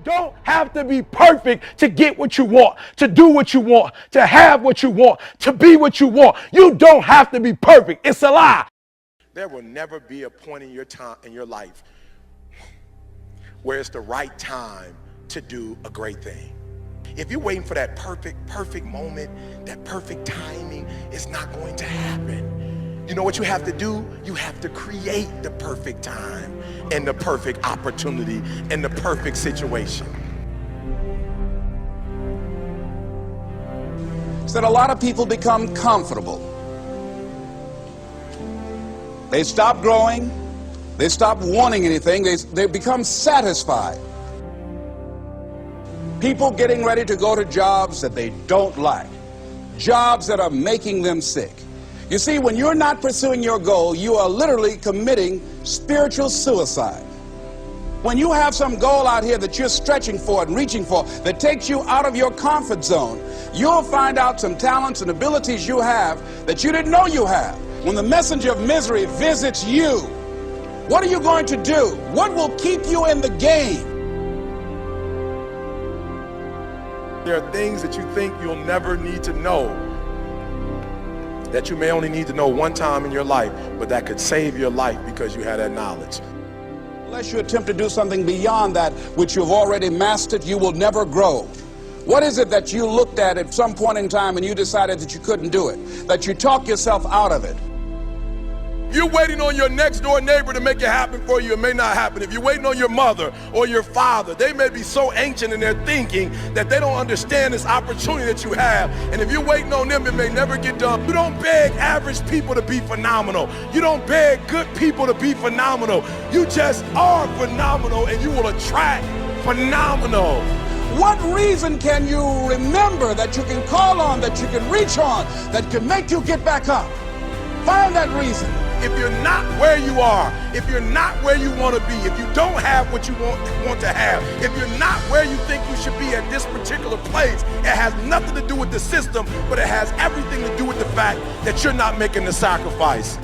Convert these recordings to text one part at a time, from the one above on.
don't have to be perfect to get what you want, to do what you want, to have what you want, to be what you want. You don't have to be perfect. It's a lie. There will never be a point in your life where it's the right time to do a great thing. If you're waiting for that perfect moment, that perfect timing, it's not going to happen. You know what you have to do? You have to create the perfect time and the perfect opportunity and the perfect situation. So that a lot of people become comfortable. They stop growing. They stop wanting anything. They become satisfied. People getting ready to go to jobs that they don't like, jobs that are making them sick. You see, when you're not pursuing your goal, you are literally committing spiritual suicide. When you have some goal out here that you're stretching for and reaching for that takes you out of your comfort zone, you'll find out some talents and abilities you have that you didn't know you have. When the messenger of misery visits you, what are you going to do? What will keep you in the game? There are things that you think you'll never need to know, that you may only need to know one time in your life, but that could save your life because you had that knowledge. Unless you attempt to do something beyond that which you've already mastered, you will never grow. What is it that you looked at some point in time and you decided that you couldn't do it, that you talked yourself out of it? You're waiting on your next door neighbor to make it happen for you, it may not happen. If you're waiting on your mother or your father, they may be so ancient in their thinking that they don't understand this opportunity that you have. And if you're waiting on them, it may never get done. You don't beg average people to be phenomenal. You don't beg good people to be phenomenal. You just are phenomenal and you will attract phenomenal. What reason can you remember that you can call on, that you can reach on, that can make you get back up? Find that reason. If you're not where you are, if you're not where you want to be, if you don't have what you want to have, if you're not where you think you should be at this particular place, it has nothing to do with the system, but it has everything to do with the fact that you're not making the sacrifice.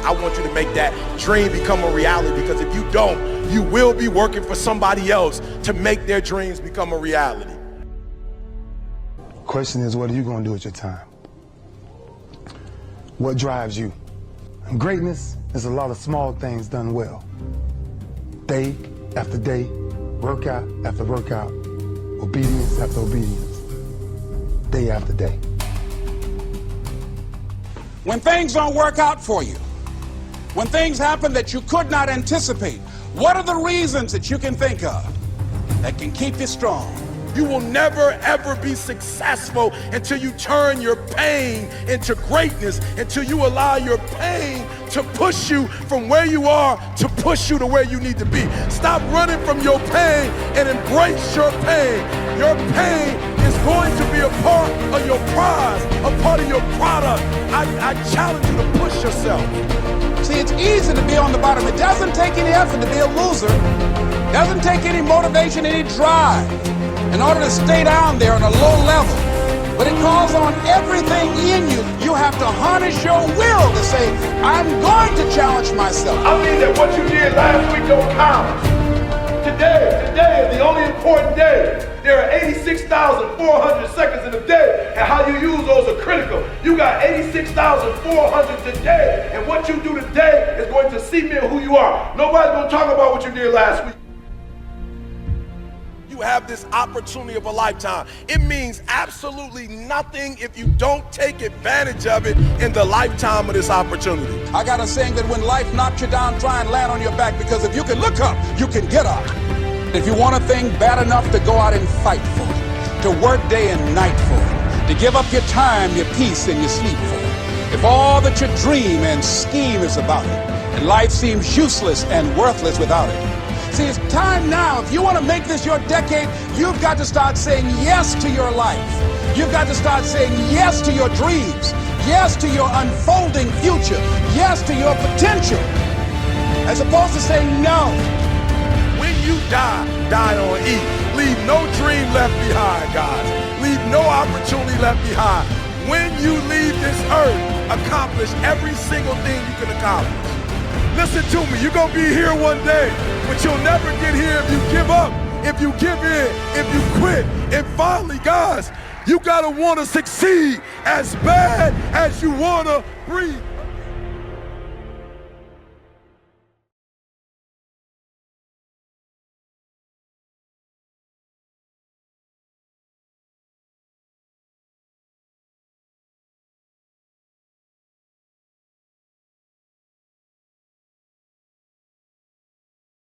I want you to make that dream become a reality, because if you don't, you will be working for somebody else to make their dreams become a reality. Question is, what are you going to do with your time? What drives you? And greatness is a lot of small things done well. Day after day, workout after workout, obedience after obedience, day after day. When things don't work out for you, when things happen that you could not anticipate, what are the reasons that you can think of that can keep you strong? You will never, ever be successful until you turn your pain into greatness, until you allow your pain to push you from where you are to push you to where you need to be. Stop running from your pain and embrace your pain. Your pain is going to be a part of your prize, a part of your product. I challenge you to push yourself. See, it's easy to be on the bottom. It doesn't take any effort to be a loser. It doesn't take any motivation, any drive in order to stay down there on a low level. But it calls on everything in you. You have to harness your will to say, I'm going to challenge myself. I mean that what you did last week don't count. Today is the only important day. There are 86,400 seconds in a day, and how you use those are critical. You got 86,400 today, and what you do today is going to cement who you are. Nobody's going to talk about what you did last week. You have this opportunity of a lifetime. It means absolutely nothing if you don't take advantage of it in the lifetime of this opportunity. I got a saying that when life knocks you down, try and land on your back, because if you can look up, you can get up. If you want a thing bad enough to go out and fight for it, to work day and night for it, to give up your time, your peace, and your sleep for it, if all that you dream and scheme is about it, and life seems useless and worthless without it, see, it's time now. If you want to make this your decade, you've got to start saying yes to your life. You've got to start saying yes to your dreams, yes to your unfolding future, yes to your potential, as opposed to saying no. When you die on E. Leave no dream left behind, guys. Leave no opportunity left behind. When you leave this earth, accomplish every single thing you can accomplish. Listen to me, you're going to be here one day, but you'll never get here if you give up if you give in, if you quit. And finally, guys, you gotta wanna succeed as bad as you wanna breathe.